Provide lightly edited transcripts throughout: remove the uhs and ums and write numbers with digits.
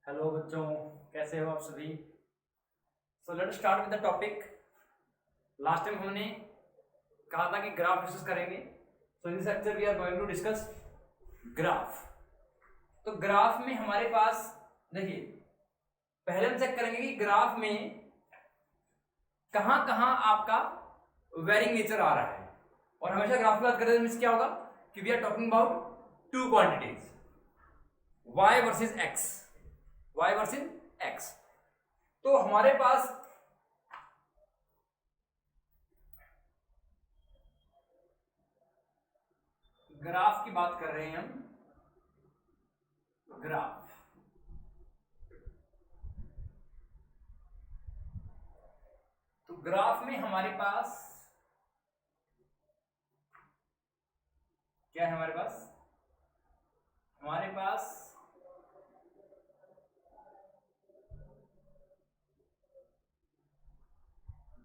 Hello बच्चों, कैसे हो आप सभी। So let start with the topic. Last time हमने कहा था कि ग्राफ डिस्कस करेंगे। So in this lecture we are going to discuss graph. तो ग्राफ में हमारे पास देखिए, पहले हम चेक करेंगे कि ग्राफ में कहां कहां आपका वेरिंग नेचर आ रहा है। और हमेशा ग्राफ की बात करें तो मीन्स क्या होगा कि we are talking about two quantities, y versus x, y versus x। तो हमारे पास ग्राफ की बात कर रहे हैं हम। ग्राफ, तो ग्राफ में हमारे पास क्या है? हमारे पास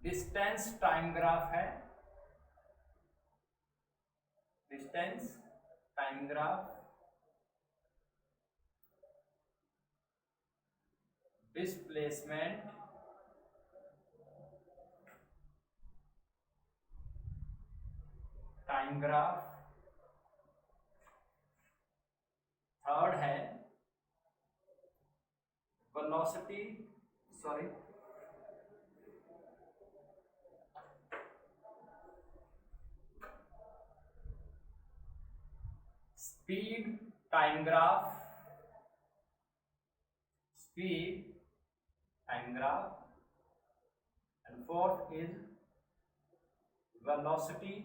डिस्टेंस टाइम ग्राफ है। Distance time graph, displacement time graph, third है velocity speed time graph, and fourth is velocity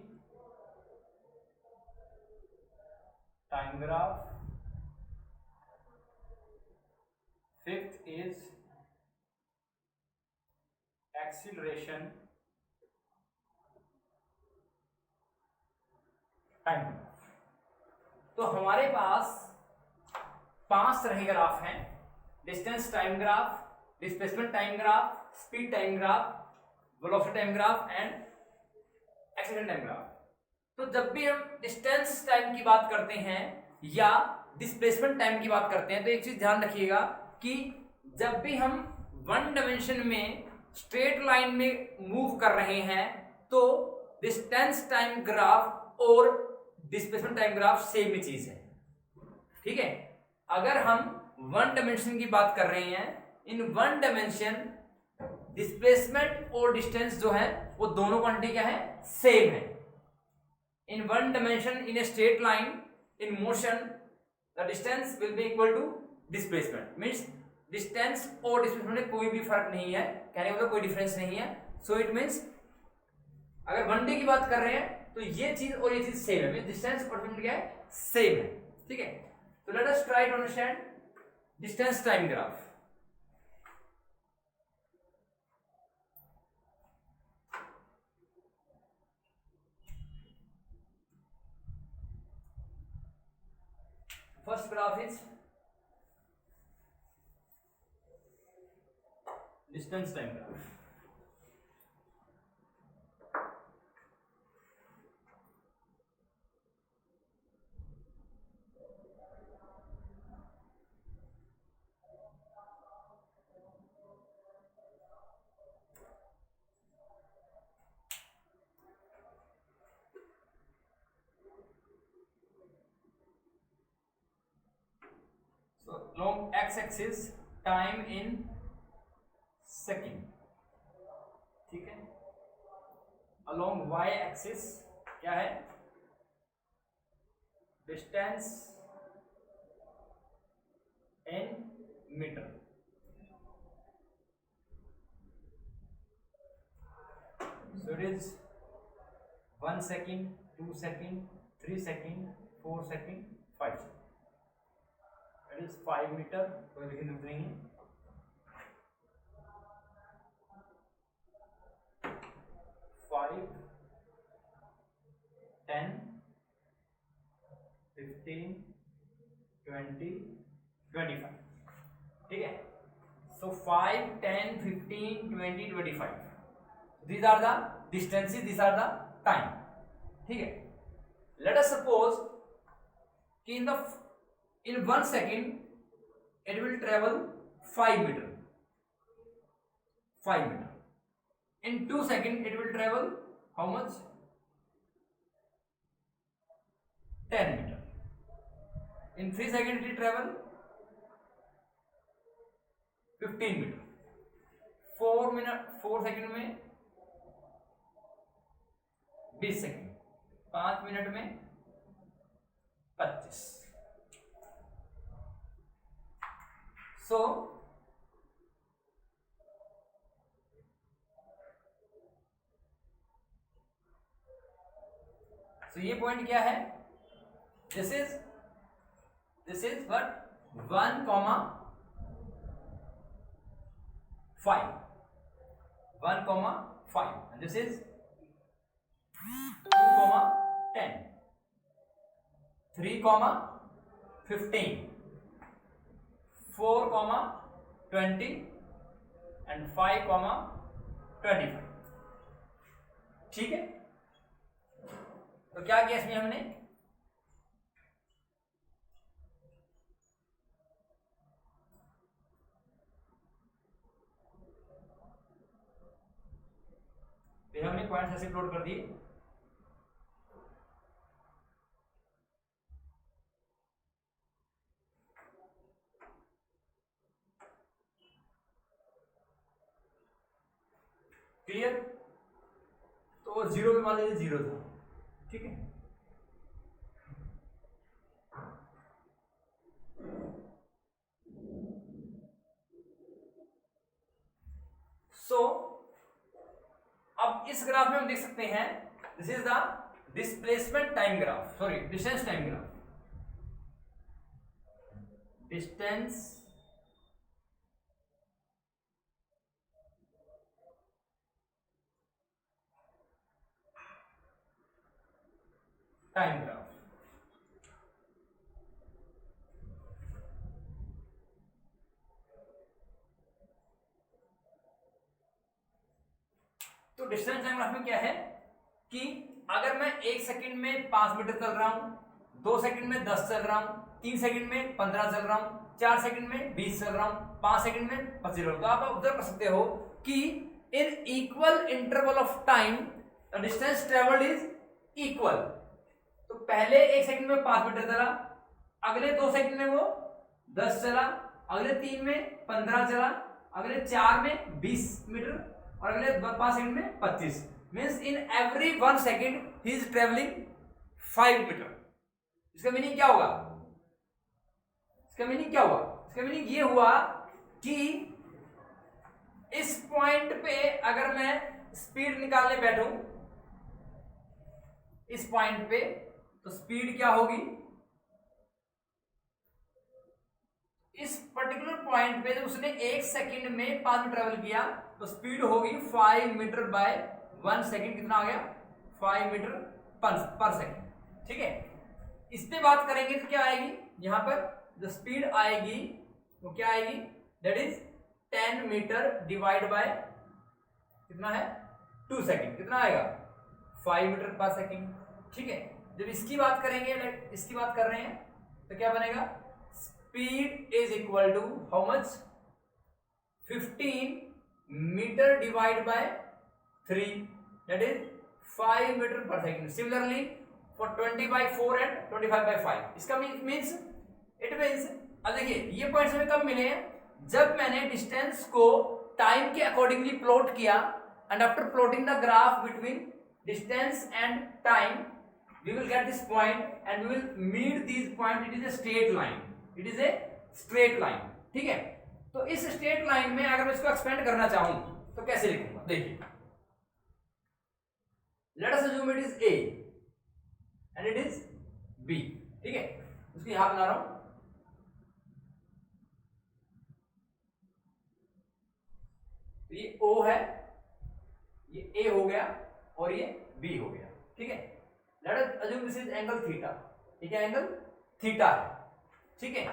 time graph, fifth is acceleration time graph. तो हमारे पास 5 तरह के ग्राफ हैं: distance time graph, displacement time graph, speed time graph, velocity time graph and acceleration time graph. तो जब भी हम डिस्टेंस टाइम की बात करते हैं या डिस्प्लेसमेंट टाइम की बात करते हैं तो एक चीज ध्यान रखिएगा कि जब भी हम वन डायमेंशन में स्ट्रेट लाइन में मूव कर रहे हैं तो डिस्टेंस टाइम ग्राफ और डिस्प्लेसमेंट टाइम ग्राफ सेम ही चीज है। ठीक है, अगर हम वन डायमेंशन की बात कर रहे हैं, इन वन डायमेंशन डिस्प्लेसमेंट और डिस्टेंस जो है वो दोनों क्वांटिटी क्या है? सेम है। In one dimension in a straight line in motion the distance will be equal to displacement. Means distance और डिस्प्लेसमेंट में कोई भी फर्क नहीं है, कहने का मतलब कोई डिफरेंस नहीं है। सो इट मींस अगर 1D की बात कर रहे हैं तो ये चीज और ये चीज सेम है, डिस्टेंस और डिस्प्लेसमेंट क्या है? सेम है। ठीक है, तो let us try to understand distance time graph. First graph is distance time graph. So along x-axis time in second, ठीक है। along y-axis क्या है? Distance in metre. So it is 1 second, 2 second, 3 second, 4 second, 5 second. It is 5 metre, कोई लिखने जरूरत नहीं है। 5, 10, 15, 20, 25। ठीक है, so 5, 10, 15, 20, 25, these are the distances, these are the time। ठीक है, let us suppose कि in 1 second it will travel 5 metre, 5 metre. In 2 seconds it will travel how much? 10 meter. In 3 seconds it will travel 15 meter. 4 second में 20 second, 5 minute में 25. सो ये point क्या है? This is what 1,5, 1,5, and this is 2,10, 3,15, 4,20 and 5,25. ठीक है, तो क्या किया इसमें हमने? हमने पॉइंट्स ऐसे प्लॉट कर दिए. क्लियर? तो 0 पे मान लीजिए 0 था. ठीक है, सो अब इस ग्राफ में हम देख सकते हैं this is the displacement time graph, sorry distance time graph. Distance time graph. तो डिस्टेंस टाइम ग्राफ में क्या है कि अगर मैं 1 सेकंड में 5 मीटर चल रहा हूं, 2 सेकंड में 10 चल रहा हूं, 3 सेकंड में 15 चल रहा हूं, 4 सेकंड में 20 चल रहा हूं, 5 सेकंड में 25 चल रहा हूं, तो आप ऑब्जर्व कर सकते हो कि इन equal interval of time the distance travelled is equal. तो पहले 1 सेकंड में 5 मीटर चला, अगले 2 सेकंड में वो 10 चला, अगले 3 में 15 चला, अगले 4 में 20 मीटर और अगले 5 सेकंड में 25. Means in every 1 second he is travelling 5 metre. इसका मीनिंग क्या होगा? इसका मीनिंग क्या हुआ? इसका मीनिंग ये हुआ कि इस पॉइंट पे अगर मैं स्पीड निकालने बैठूं इस पॉइंट पे, तो स्पीड क्या होगी? इस पर्टिकुलर पॉइंट पे जब उसने 1 सेकंड में 5 मीटर ट्रेवल किया तो स्पीड होगी 5 मीटर बाय 1 सेकंड. कितना आ गया? 5 मीटर पर सेकंड. ठीक है, इस पे बात करेंगे तो क्या आएगी? यहां पर जो स्पीड आएगी वो क्या आएगी? That is 10 metre divide by कितना है? 2 सेकंड. कितना आएगा? 5 मीटर पर सेकंड. ठीक है, जब इसकी बात करेंगे, इसकी बात कर रहे हैं तो क्या बनेगा? Speed is equal to how much? 15 metre divide by 3, that is 5 metre per second. Similarly for 20/4 and 25/5. इसका मीन्स इट मीन्स, अब देखिए ये पॉइंट्स हमें कब मिले हैं? जब मैंने डिस्टेंस को टाइम के अकॉर्डिंगली प्लॉट किया and after plotting the graph between distance and time we will get this point and we will meet these point. It is a straight line. It is a straight line. ठीक है, तो इस straight line में अगर मैं इसको expand करना चाहूं तो कैसे लिखूंगा? देखिए, let us assume it is A and it is B. ठीक है, उसको यहां बना रहा हूं. तो ये O है, ये A हो गया और ये B हो गया. ठीक है, let us assume this is angle theta. ठीक है, एंगल थीटा है. ठीक है,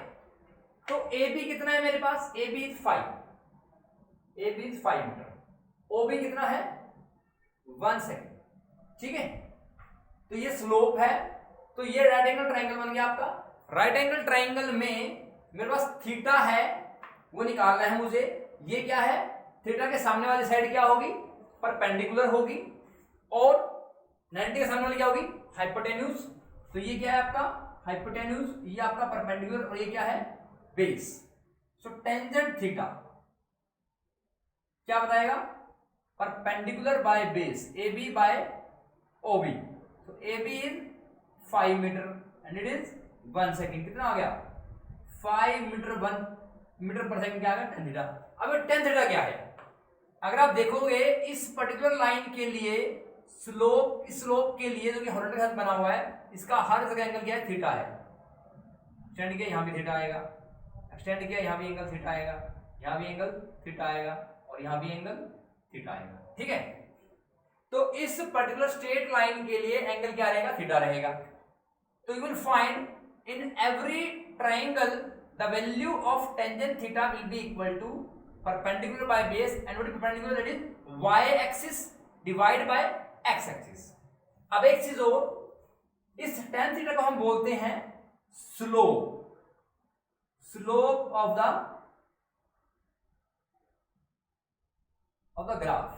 तो AB कितना है मेरे पास? AB is 5. AB is 5 metre. OB कितना है? 1 सेकंड. ठीक है, तो ये स्लोप है, तो ये राइट एंगल ट्रायंगल बन गया आपका. राइट एंगल ट्रायंगल में मेरे पास थीटा है वो निकालना है मुझे। ये क्या है, थीटा के सामने वाली साइड क्या होगी, परपेंडिकुलर होगी, और 90 के सामने वाली क्या होगी, हाइपोटेन्यूज। तो ये क्या है आपका हाइपोटेन्यूज, ये आपका परपेंडिकुलर, और ये क्या है, बेस। सो टेंजेंट थीटा क्या बताएगा, perpendicular by base, A B by O B. तो A B is 5 metre and it is 1 second. कितना आ गया, 5 मीटर 1 मीटर पर सेकंड क्या आ गया, टेन थीटा। अब टेन थीटा क्या है, अगर आप देखोगे इस पर्टिकुलर लाइन के लिए स्लोप, इस स्लोप के लिए जो कि हॉरिजॉन्टल के साथ बना हुआ है, इसका हर जगह एंगल क्या है, थीटा है। एक्सटेंड किया यहां भी थीटा आएगा, एक्सटेंड किया यहां भी एंगल थीटा आएगा, यहां भी एंगल थीटा आएगा, और यहां भी एंगल थीटा आएगा। ठीक है, तो इस पर्टिकुलर स्ट्रेट लाइन के लिए एंगल क्या रहेगा, थीटा रहेगा। तो you will find in every triangle the value of tangent theta will be equal to perpendicular by base, and what is perpendicular, that is y axis divided by x axis। अब एक चीज और, इस tan theta को हम बोलते हैं slope, slope of the graph.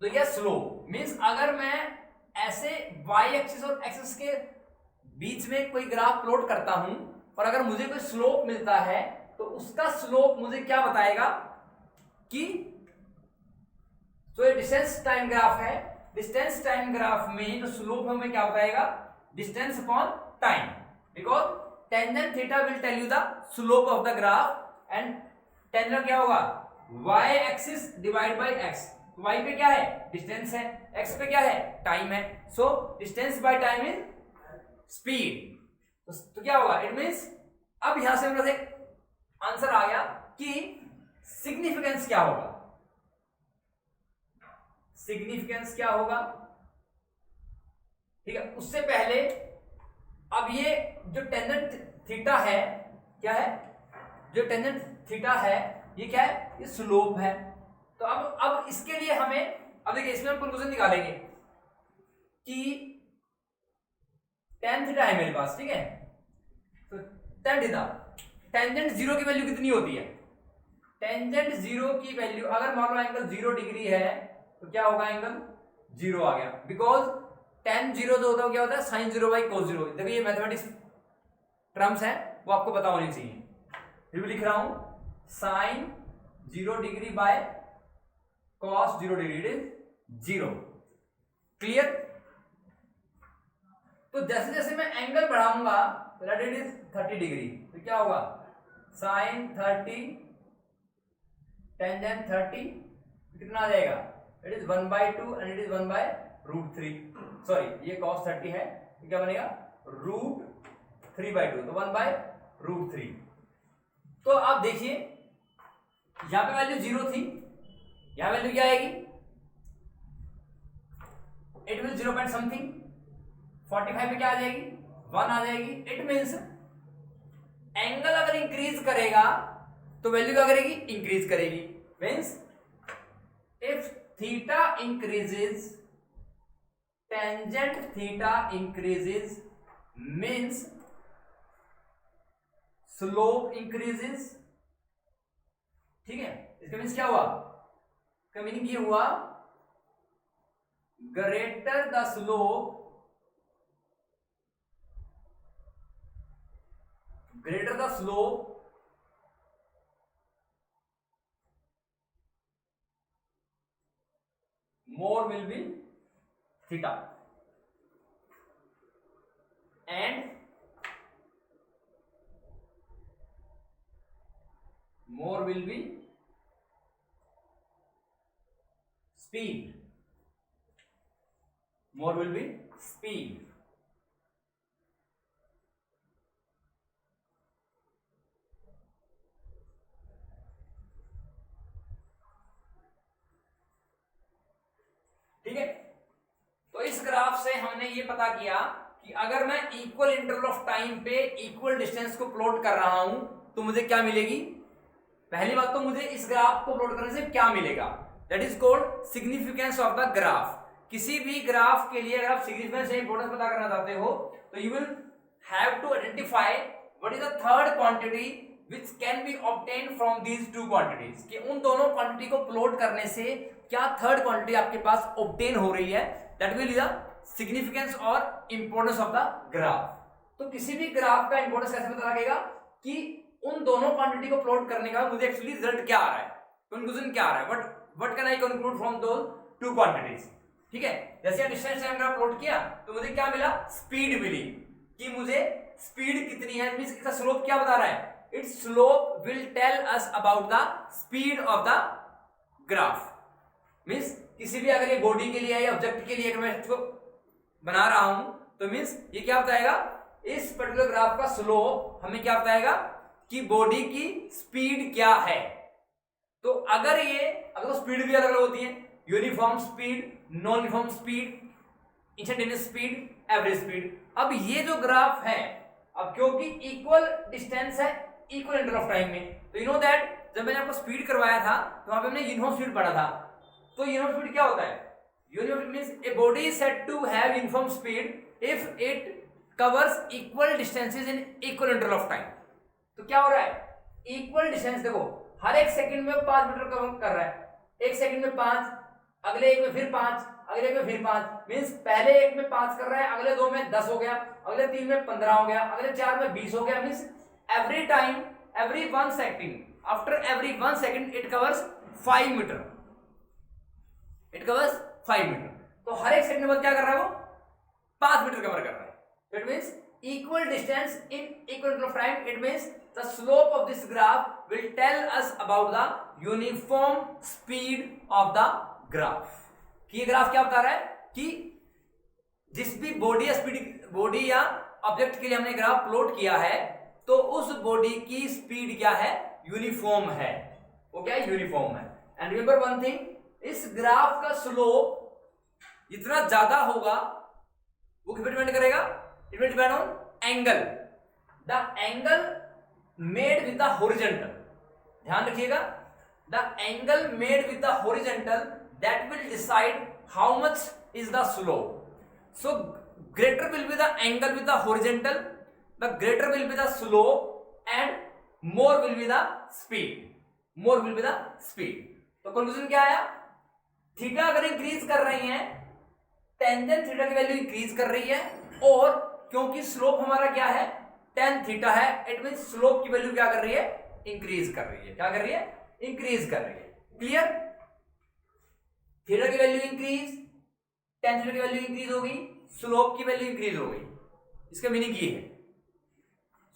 तो यह स्लोप मींस अगर मैं ऐसे y एक्सिस और x एक्सिस के बीच में कोई ग्राफ प्लॉट करता हूं, और अगर मुझे कोई स्लोप मिलता है, तो उसका स्लोप मुझे क्या बताएगा कि जो ये डिस्टेंस टाइम ग्राफ है, डिस्टेंस टाइम ग्राफ में जो स्लोप हमें क्या बताएगा, distance upon time, because tangent theta will tell you the slope of the graph, and tangent क्या होगा, y axis divide by x। y पे क्या है, डिस्टेंस है, x पे क्या है, टाइम है। So distance by time is speed. तो क्या होगा, इट मींस अब यहां से मेरे पास आंसर आ गया कि सिग्निफिकेंस क्या होगा, सिग्निफिकेंस क्या होगा। ठीक है, उससे पहले अब ये जो टेंजेंट थीटा है, क्या है, जो टेंजेंट थीटा है ये क्या है, ये स्लोप है। तो अब इसके लिए हमें, अब देखिए इसमें हम कंक्लूजन निकालेंगे कि tan थीटा है मेरे पास, ठीक है, तो tan थीटा, टेंजेंट जीरो की वैल्यू कितनी होती है, टेंजेंट जीरो की वैल्यू, अगर मान लो एंगल 0 डिग्री है तो क्या होगा, एंगल 0 आ गया, बिकॉज tan जीरो जो होता है क्या होता है, sin 0 बाई cos 0। देखिए ये मैथमेटिक्स टर्म्स है, वो आपको पता होनी चाहिए। फिर भी लिख रहा हूं, sin 0 degree by cos 0 degree, it is 0। Clear. तो जैसे जैसे मैं एंगल बढ़ाऊंगा, लेट इट इज 30 डिग्री, तो क्या होगा, sin 30 टेंजेंट 30 कितना आ जाएगा, it is 1/2 and it is 1/√3। Sorry ये cos 30 है, तो क्या बनेगा, √3/2, तो 1/√3। तो आप देखिए यहां पे वैल्यू 0 थी, यहां वैल्यू क्या आएगी, इट विल 0 पॉइंट समथिंग, 45 पे क्या आ जाएगी, 1 आ जाएगी। इट मींस एंगल अगर इंक्रीज करेगा तो वैल्यू क्या करेगी, इंक्रीज करेगी। Means if theta increases, tangent theta increases, means slope increases. ठीक है, इसका मींस क्या हुआ, इसका मीनिंग ये हुआ, greater the slope, greater the slope, more will be theta, and more will be speed, more will be speed। ठीक है, तो इस ग्राफ से हमने ये पता किया कि अगर मैं इक्वल इंटरवल ऑफ टाइम पे इक्वल डिस्टेंस को प्लॉट कर रहा हूं तो मुझे क्या मिलेगी। पहली बात तो मुझे इस ग्राफ को प्लॉट करने से क्या मिलेगा, that is called significance of the graph. किसी भी ग्राफ के लिए अगर आप सिग्निफिकेंस या इंपोर्टेंस पता करना चाहते हो तो you will have to identify what is the third quantity which can be obtained from these two quantities, कि उन दोनों क्वांटिटी को प्लॉट करने से क्या थर्ड क्वांटिटी आपके पास ऑब्टेन हो रही है, that will be the significance और इंपॉर्टेंस ऑफ द ग्राफ। तो किसी भी ग्राफ का इंपॉर्टेंस कैसे पता लगेगा कि उन दोनों क्वांटिटी को प्लॉट करने का मुझे एक्चुअली रिजल्ट क्या आ रहा है, कंक्लूजन क्या आ रहा है, what can I conclude from those two quantities. ठीक है, जैसे डिस्टेंस टाइम ग्राफ प्लॉट किया तो मुझे क्या मिला, स्पीड मिली, कि मुझे स्पीड कितनी है, मींस इसका स्लोप क्या बता रहा है, its slope will tell us about the speed of the graph। Means किसी भी अगर ये बॉडी के लिए या ऑब्जेक्ट के लिए अगर मैं इसको बना रहा हूं तो मींस ये क्या बताएगा, इस पर्टिकुलर ग्राफ का स्लोप हमें क्या बताएगा कि बॉडी की स्पीड क्या है। तो अगर तो स्पीड भी अलग अलग होती है, uniform speed, non uniform speed, instantaneous speed, average speed. अब ये जो ग्राफ है, अब क्योंकि इक्वल डिस्टेंस है इक्वल इंटरवल ऑफ टाइम में, तो यू नो दैट जब मैंने आपको स्पीड करवाया था तो वहां पे हमने यूनिफॉर्म स्पीड पढ़ा था। तो यूनिफॉर्म स्पीड क्या होता है, uniform means a body is said to have uniform speed if it covers equal distances in equal interval of time. तो क्या हो रहा है, इक्वल डिस्टेंस, देखो हर एक सेकंड में 5 मीटर कवर कर रहा है, एक सेकंड में 5, अगले एक में फिर 5, अगले एक में फिर 5, मींस पहले एक में 5 कर रहा है, अगले 2 में 10 हो गया, अगले 3 में 15 हो गया, अगले 4 में 20 हो गया। Means every time, every 1 second, after every 1 second it covers 5 metre, it covers 5 metre. तो हर एक सेकंड में क्या कर रहा है, वो 5 मीटर कवर कर रहा है। It means equal distance in equal interval of time, it means the slope of this graph will tell us about the uniform speed of the graph। कि ये ग्राफ क्या बता रहा है कि जिस भी बॉडी या स्पीड, बॉडी या ऑब्जेक्ट के लिए हमने ग्राफ प्लॉट किया है तो उस बॉडी की स्पीड क्या है, यूनिफॉर्म है, वो क्या है, यूनिफॉर्म है। एंड रिमेंबर वन थिंग, इस ग्राफ का स्लोप जितना ज्यादा होगा वो किस पे डिपेंड करेगा, it will depend on angle, the angle made with the horizontal. ध्यान रखिएगा, the angle made with the horizontal that will decide how much is the slope. So greater will be the angle with the horizontal, the greater will be the slope and more will be the speed, more will be the speed। तो conclusion क्या आया, theta अगर increase कर रही है, tangent theta की value increase कर रही है, और क्योंकि स्लोप हमारा क्या है, tan थीटा है, इट मींस स्लोप की वैल्यू क्या कर रही है, इंक्रीज कर रही है। क्या कर रही है, इंक्रीज कर रही है। क्लियर, थीटा की वैल्यू इंक्रीज, tan थीटा की वैल्यू इंक्रीज होगी, स्लोप की वैल्यू इंक्रीज हो गई। इसका मीनिंग ये है,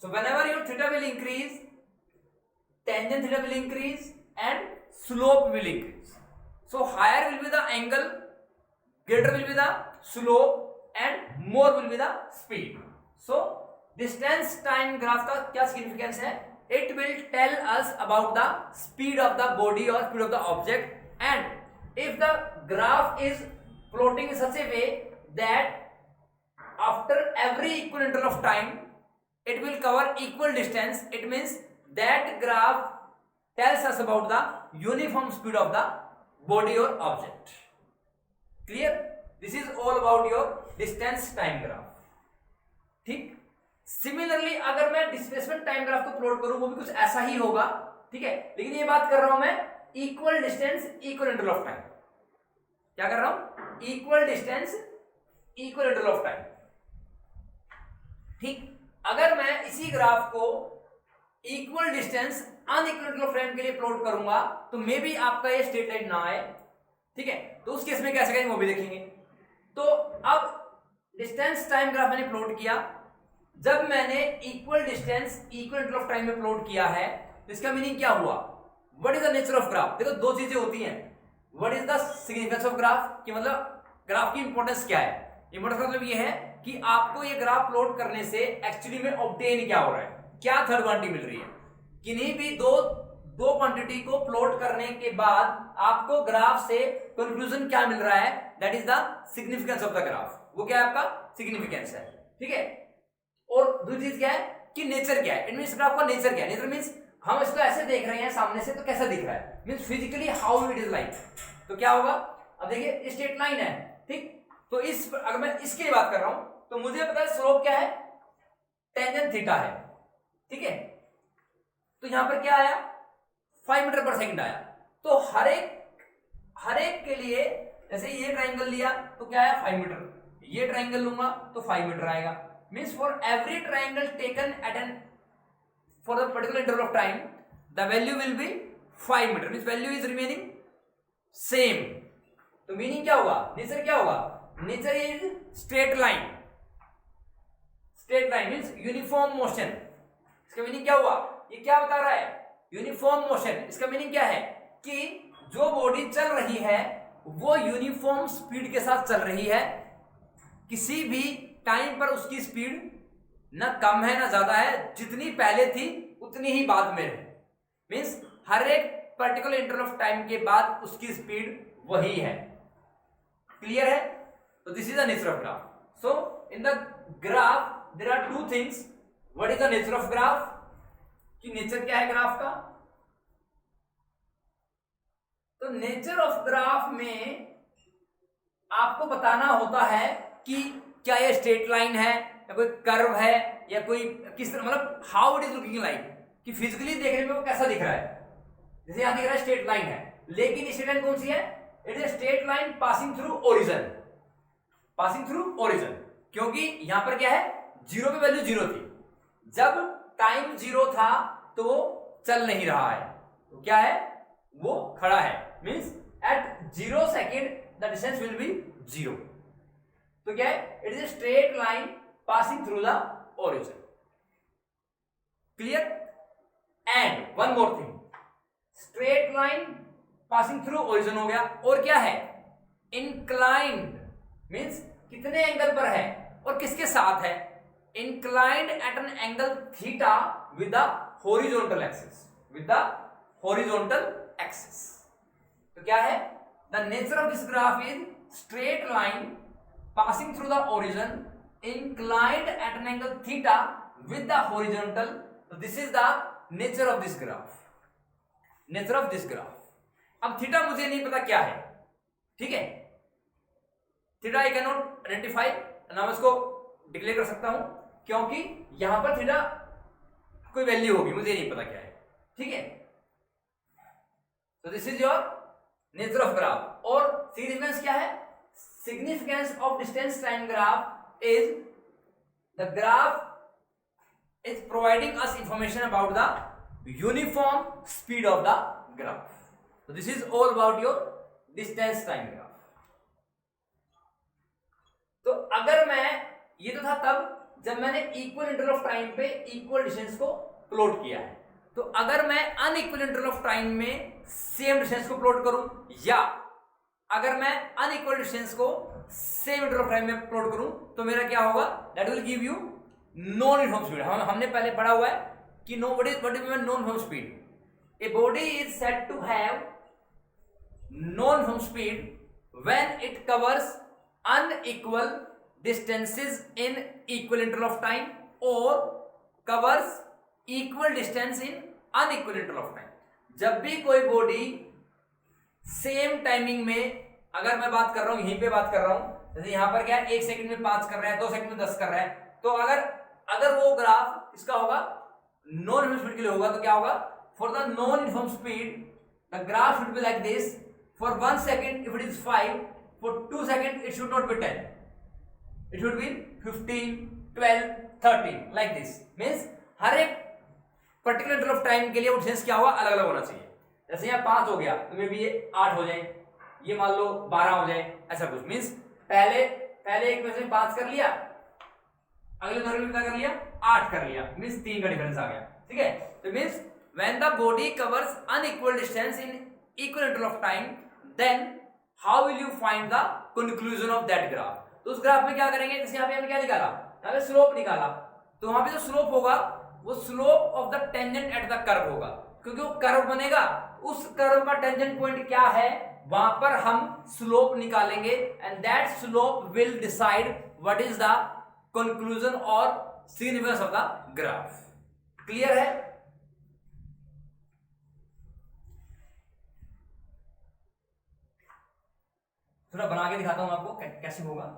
so whenever your theta will increase, tangent theta will increase and slope will increase, so higher will be the angle, greater will be the slope and more will be the speed। so distance time graph का क्या significance है, it will tell us about the speed of the body or speed of the object, and if the graph is plotting in such a way that after every equal interval of time it will cover equal distance, it means that graph tells us about the uniform speed of the body or object। clear, this is all about your distance time graph। ठीक, similarly अगर मैं displacement time graph को plot करूं वो भी कुछ ऐसा ही होगा। ठीक है, लेकिन ये बात कर रहा हूं मैं equal distance equal interval of time. क्या कर रहा हूं, equal distance equal interval of time. ठीक, अगर मैं इसी ग्राफ को equal distance unequal interval of time के लिए प्लॉट करूंगा तो मे बी आपका ये स्ट्रेट लाइन ना आए। ठीक है, तो उस केस में कैसे करेंगे वो भी देखेंगे। तो अब डिस्टेंस टाइम ग्राफ मैंने प्लॉट किया, जब मैंने equal distance equal interval of time में प्लॉट किया है तो इसका मीनिंग क्या हुआ, what is the nature of graph. देखो दो चीजें होती हैं, what is the significance of graph, कि मतलब ग्राफ की इंपॉर्टेंस क्या है। इंपॉर्टेंस मतलब ये है कि आपको ये ग्राफ प्लॉट करने से एक्चुअली में ऑब्टेन क्या हो रहा है, क्या थर्ड क्वांटिटी मिल रही है। किन्हीं भी दो क्वांटिटी को प्लॉट करने के बाद आपको ग्राफ से कंक्लूजन क्या मिल रहा है, that is the significance of the graph. वो क्या है, आपका सिग्निफिकेंस है। ठीक है, और दूसरी चीज क्या है कि नेचर क्या है, इट मींस ग्राफ का नेचर क्या है। नेचर मींस हम इसको ऐसे देख रहे हैं सामने से तो कैसा दिख रहा है, means physically how it is like. तो क्या होगा, अब देखिए स्ट्रेट लाइन है, ठीक, तो इस अगर मैं इसके लिए बात कर रहा हूं तो मुझे पता है स्लोप क्या है, टेंजेंट थीटा है। ठीक है। तो यहां पर क्या आया, 5 मीटर पर सेकंड आया। तो हर एक के लिए, जैसे ये ट्राइंगल लिया तो क्या आया 5 मीटर, ये ट्राइंगल लूंगा तो 5 मीटर आएगा। Means for every triangle taken at an for the particular interval of time the value will be 5 meter, means value is remaining same। तो मीनिंग क्या होगा, नेचर क्या होगा, nature is straight line. Straight line means uniform motion. इसका meaning क्या हुआ, ये क्या बता रहा है, यूनिफॉर्म मोशन। इसका मीनिंग क्या है कि जो बॉडी चल रही है वो यूनिफॉर्म स्पीड के साथ चल रही है, किसी भी टाइम पर उसकी स्पीड ना कम है ना ज्यादा है, जितनी पहले थी उतनी ही बाद में है। मीन्स हर एक पर्टिकुलर इंटरवल ऑफ टाइम के बाद उसकी स्पीड वही है। क्लियर है। तो this is the nature of graph. So in the graph there are two things. What is the nature of graph, कि नेचर क्या है ग्राफ का। तो नेचर ऑफ ग्राफ में आपको बताना होता है कि क्या ये स्ट्रेट लाइन है या कोई कर्व है या कोई किस तरह, मतलब how it is looking like, कि फिजिकली देखने में वो कैसा दिख रहा है। जैसे यहां दिख रहा है स्ट्रेट लाइन है, लेकिन स्ट्रेट लाइन कौन सी है, it is straight line passing through origin. Passing through origin, क्योंकि यहां पर क्या है, जीरो पे वैल्यू जीरो थी, जब टाइम जीरो था तो वो चल नहीं रहा है, तो क्या है वो खड़ा है। Means at 0 second the distance will be 0। तो क्या है, it is a straight line passing through the origin. Clear. And one more thing, straight line passing through origin हो गया, और क्या है, इंक्लाइंड मीन्स कितने एंगल पर है और किसके साथ है, inclined at an angle theta with the horizontal axis, with the horizontal axis. तो क्या है, the nature of this graph is straight line passing through the origin inclined at an angle theta with the horizontal। so this is the nature of this graph, nature of this graph। अब theta मुझे नहीं पता क्या है, ठीक है, theta I can not identify, ना मैं इसको डिक्लेयर कर सकता हूं, क्योंकि यहां पर थीटा कोई वैल्यू होगी, मुझे नहीं पता क्या है, ठीक है। तो this is your nature of graph. और सिग्निफिकेंस क्या है, significance of distance time graph is the graph is providing us information about the uniform speed of the graph। so this is all about your distance time graph। तो अगर मैं, ये तो था तब जब मैंने इक्वल इंटरवल ऑफ टाइम पे इक्वल डिस्टेंस को प्लॉट किया है। तो अगर मैं अनइक्वल इंटरवल ऑफ टाइम में सेम डिस्टेंस को प्लॉट करूं, या अगर मैं अनइक्वल डिस्टेंस को सेम इंटरवल ऑफ टाइम में प्लॉट करूं, तो मेरा क्या होगा, that will give you non uniform speed. हमने पहले पढ़ा हुआ है कि what is non uniform speed. A body is said to have non uniform speed when it covers unequal distances in equal interval of time और covers equal distance in unequal interval of time. जब भी कोई body same timing में, अगर मैं बात कर रहा हूं, यहीं पे बात कर रहा हूं, जैसे यहां पर क्या है 1 सेकंड में 5 कर रहा है, 2 सेकंड में 10 कर रहा है, तो अगर वो ग्राफ इसका होगा नॉन यूनिफॉर्म स्पीड के लिए होगा, तो क्या होगा, for the non uniform speed the graph should be like this. For 1 second if it is 5, for 2 second it should not be 10, it should be 15, 12, 13 like this. Means हर एक particular interval of time के लिए वो distance क्या होगा, अलग अलग होना चाहिए। जैसे यहाँ 5 हो गया तो मे बी ये 8 हो जाए, ये मान लो 12 हो जाए, ऐसा कुछ। मींस पहले एक में से 5 कर लिया, अगले दौर में कितना कर लिया, 8 कर लिया, मींस 3 का डिफरेंस आ गया, ठीक है। तो means when the body covers unequal distance in equal interval of time, then how will you find the conclusion of that graph. तो उस ग्राफ में क्या करेंगे, जैसे यहाँ पे हमने क्या निकाला, यहाँ पे स्लोप निकाला, तो वहां पे जो स्लोप होगा वो slope of the tangent at the curve होगा, क्योंकि वो कर्व बनेगा, उस कर्व का टेंजेंट पॉइंट क्या है वहां पर हम स्लोप निकालेंगे, and that slope will decide what is the conclusion और significance of the graph. Clear है। थोड़ा बना के दिखाता हूं आपको कैसे होगा।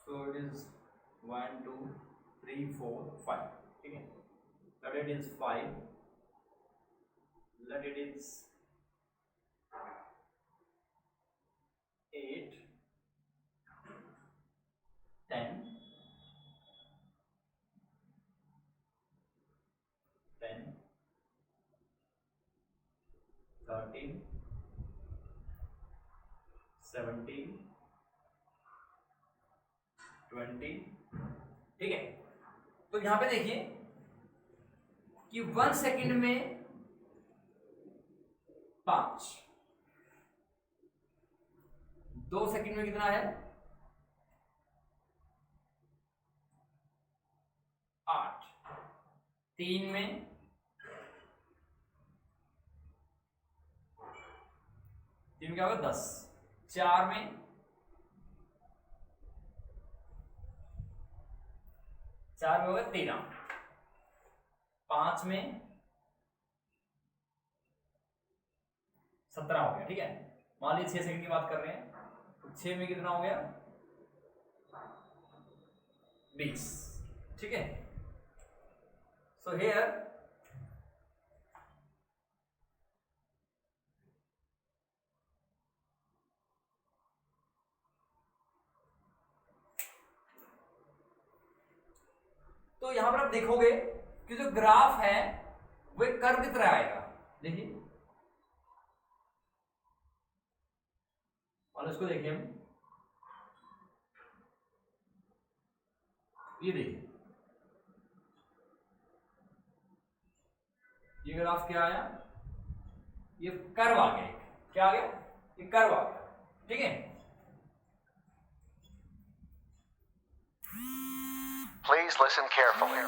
So it is 1 2 3 4 5. ठीक है, let it is 5, let it is 8, 10, 13, 17, 20. ठीक है, तो यहां पे देखिए कि 1 सेकेंड में 5, 2 सेकेंड में कितना है 8, 3 में 3 क्या होगा 10, 4 में 4 में होगा 13, 5 में 17 हो गया। ठीक है, मान लीजिए 6 सेकंड की बात कर रहे हैं तो 6 में कितना हो गया 20। ठीक है, सो हियर तो यहां पर आप देखोगे कि जो ग्राफ है वो एक कर्व की तरह आएगा। देखिए, और इसको देखिए हम, ये देखिए, ये ग्राफ क्या आया, ये कर्व आ गया। क्या आ गया, ये कर्व आ गया। ठीक है, Please listen carefully.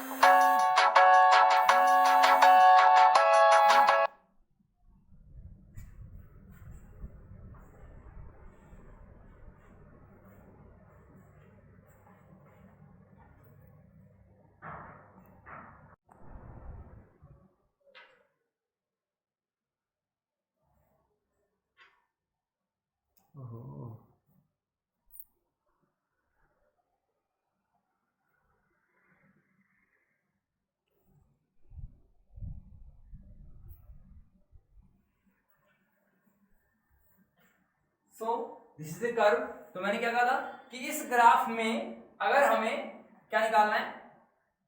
So this is the curve. तो मैंने क्या कहा था कि इस ग्राफ में अगर हमें क्या निकालना है,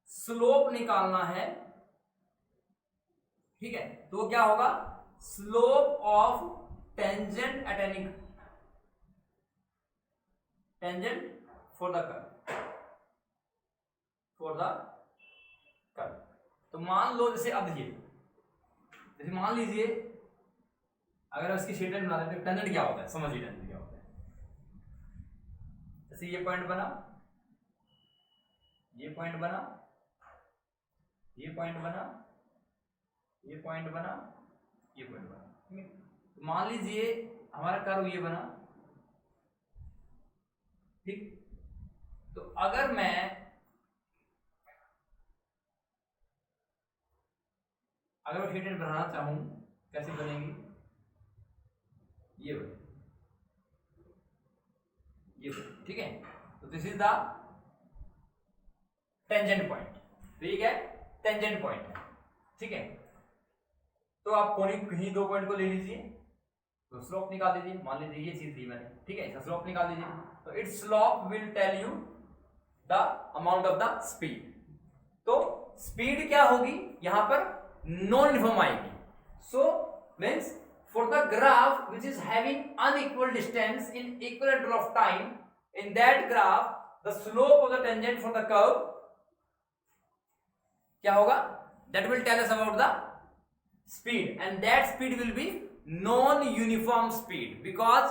स्लोप निकालना है। ठीक है, तो वो क्या होगा, slope of tangent at any tangent for the curve, for the curve. तो मान लो जैसे, अब देखिए, जैसे मान लीजिए अगर हम इसकी शेडेड बना देते हैं, टेंजेंट क्या होता है, समझिए टेंजेंट क्या होता है। जैसे ये पॉइंट बना, ये पॉइंट बना, ये पॉइंट बना, ये पॉइंट बना, ये पॉइंट बना। ठीक है, तो मान लीजिए हमारा कर्व ये बना। ठीक, तो अगर मैं शेडेड बनाना चाहूं, कैसे बनेगी, ये बने, ये बने। ठीक है, तो this is the tangent point. तो ये क्या है, टेंजेंट पॉइंट है। ठीक है, तो आप कहीं दो पॉइंट को ले लीजिए, तो स्लोप निकाल दीजिए। मान लीजिए ये चीज दी मैंने, ठीक है, इसका स्लोप निकाल दीजिए। तो its slope will tell you the amount of the speed. तो स्पीड क्या होगी, यहां पर नॉन यूनिफॉर्म आएगी। So means for the graph which is having unequal distance in equal interval of time, in that graph the slope of the tangent for the curve क्या होगा, that will tell us about the speed, and that speed will be non uniform speed because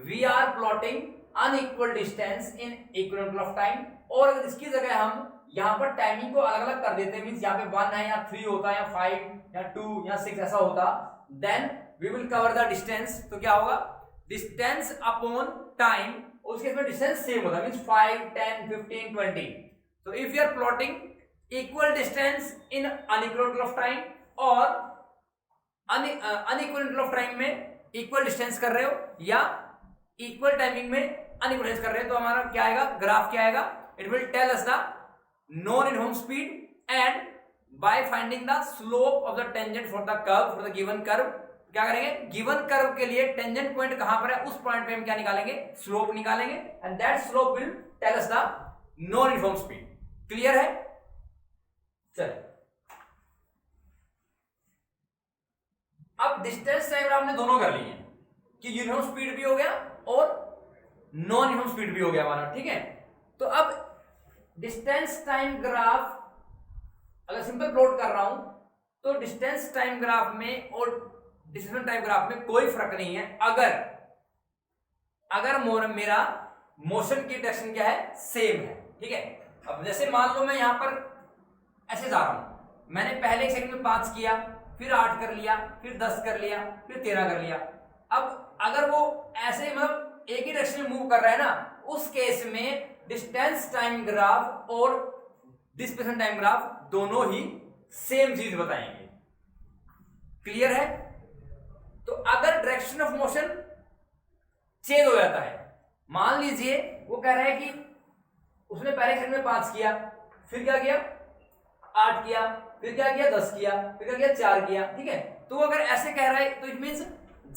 we are plotting unequal distance in equal interval of time। और अगर इसकी जगह हम यहाँ पर timing को अलग अलग कर देते, मींस यहाँ पे 1 है या 3 होता या 5 या 2 या 6 ऐसा होता, then we will cover the distance। तो क्या होगा, distance upon time, उसके इसमें डिस्टेंस सेम होता है, मींस 5 10 15 20। तो if you are plotting equal distance in unequal interval of time और अनइक्वल इंटरवल ऑफ टाइम में इक्वल डिस्टेंस कर रहे हो, या इक्वल टाइमिंग में अनइक्वल डिस्टेंस कर रहे हैं तो हमारा क्या आएगा, ग्राफ क्या आएगा, it will tell us the non uniform speed and by finding the slope of the tangent for the curve, for the given curve क्या करेंगे, गिवन कर्व के लिए टेंजेंट पॉइंट कहां पर है, उस पॉइंट पे हम क्या निकालेंगे, स्लोप निकालेंगे and that slope will tell us the non uniform speed. Clear है? चलिए अब डिस्टेंस टाइम ग्राफ हमने दोनों कर लिए हैं कि यूनिफॉर्म स्पीड भी हो गया और नॉन यूनिफॉर्म स्पीड भी हो गया हमारा, ठीक है। तो अब डिस्टेंस टाइम ग्राफ अगर सिंपल प्लॉट कर रहा हूं तो डिस्टेंस टाइम ग्राफ में और डिस्टेंस टाइम ग्राफ में कोई फर्क नहीं है अगर मेरा मोशन की डायरेक्शन क्या है, सेम है, ठीक है। अब जैसे मान लो मैं यहां पर ऐसे जा रहा हूं, मैंने पहले एक सेकंड में 5 किया, फिर 8 कर लिया, फिर 10 कर लिया, फिर 13 कर लिया। अब अगर वो ऐसे मतलब एक ही डायरेक्शन में मूव कर रहा है ना, उस केस में डिस्टेंस टाइम ग्राफ और डिस्प्लेसमेंट टाइम ग्राफ दोनों ही सेम चीज बताएंगे। क्लियर है? तो अगर डायरेक्शन ऑफ मोशन चेंज हो जाता है, मान लीजिए वो कह रहा है कि उसने पहले सेकंड में 5 किया, फिर क्या किया 8 किया, फिर क्या किया 10 किया, फिर क्या किया 4 किया, ठीक है। तो अगर ऐसे कह रहा है तो इट मींस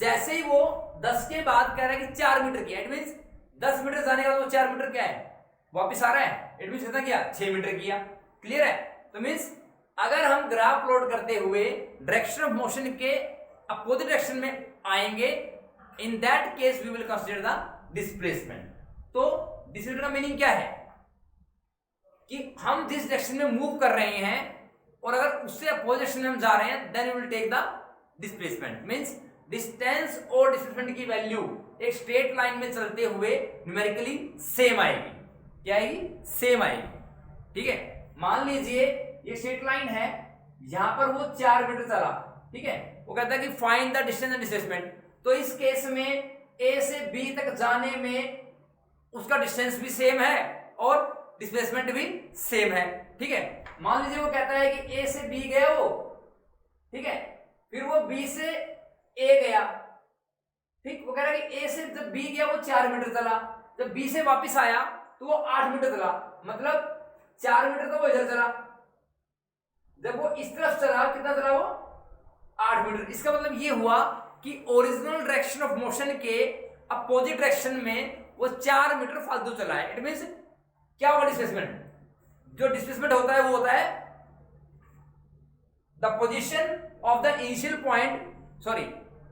जैसे ही वो 10 के बाद कह रहा है कि 4 मीटर किया, इट मींस 10 मीटर जाने के बाद वो 4 मीटर क्या है वापस आ रहा है, इट मींस कितना किया 6 मीटर किया। क्लियर है? तो मींस अगर हम ग्राफ प्लॉट करते हुए डायरेक्शन ऑफ मोशन के अपोजिट डायरेक्शन में आएंगे, in that case we will consider the displacement. तो डिस्प्लेसमेंट का मीनिंग क्या है कि हम जिस डायरेक्शन में मूव कर रहे हैं और अगर उससे अपोजिट डायरेक्शन में हम जा रहे हैं, then we will take the displacement. Means distance और डिस्प्लेसमेंट की वैल्यू एक स्ट्रेट लाइन में चलते हुए न्यूमेरिकली सेम आएगी। क्या आएगी? सेम आएगी, ठीक है। मान लीजिए ये स्ट्रेट लाइन है, यहां पर वो 4 मीटर चला, ठीक है। वो कहता है कि find the distance and displacement. तो इस केस में ए से बी तक जाने में उसका डिस्टेंस भी सेम है और डिस्प्लेसमेंट भी सेम है, ठीक है। मान लीजिए वो कहता है कि ए से बी गया वो, ठीक है, फिर वो बी से ए गया, ठीक। वो कह रहा है कि ए से जब बी गया वो 4 मीटर चला, जब बी से वापस आया तो वो 8 मीटर चला, मतलब 4 मीटर तो वो इधर चला, जब वो इस तरफ चला कितना चला वो 8 मीटर। इसका मतलब ये हुआ कि ओरिजिनल डायरेक्शन ऑफ मोशन के अपोजिट डायरेक्शन में वो 4 मीटर फालतू चला है। इट मींस क्या होगा डिस्प्लेसमेंट, जो डिस्प्लेसमेंट होता है वो होता है the position of the initial point, sorry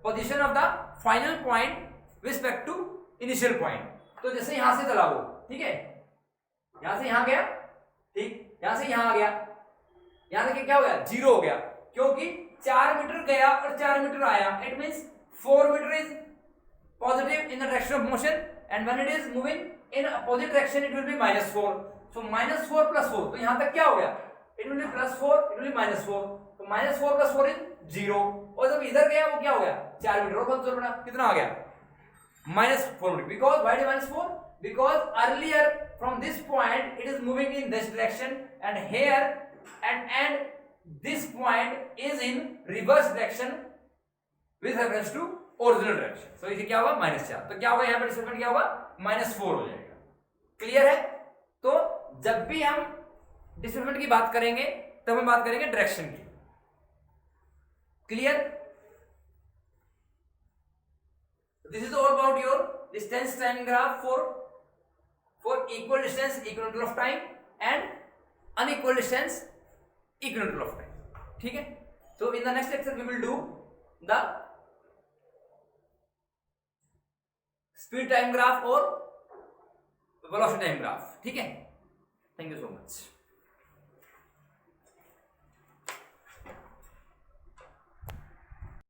position of the final point respect to initial point. तो जैसे यहां से चला वो, ठीक है, यहां से यहां गया, ठीक, यहां से यहां आ गया, यहां से क्या हो गया 0 हो गया, क्योंकि 4 मीटर गया और 4 मीटर आया। It means 4 metre is positive in the direction of motion and when it is moving in opposite direction it will be -4। So -4 + 4, तो यहां तक क्या हो गया, it will be +4, it will be -4, तो -4 + 4 इज 0। और जब इधर गया वो क्या हो गया 4 मीटर और बहुत बड़ा कितना आ गया -4 metre. Because why -4, because earlier from this point it is moving in this direction and here and this point is in reverse direction with reference to original direction. So इसे क्या होगा -4, तो क्या होगा यहाँ पर डिस्प्लेसमेंट क्या होगा -4 हो जाएगा। क्लियर है? तो जब भी हम डिस्प्लेसमेंट की बात करेंगे तब हम बात करेंगे डायरेक्शन की। Clear? This is all about your distance time graph for equal distance equal interval of time and unequal distance equal interval of time, ठीक है। So in the next lecture we will do the speed time graph और velocity time graph, ठीक है। Thank you so much.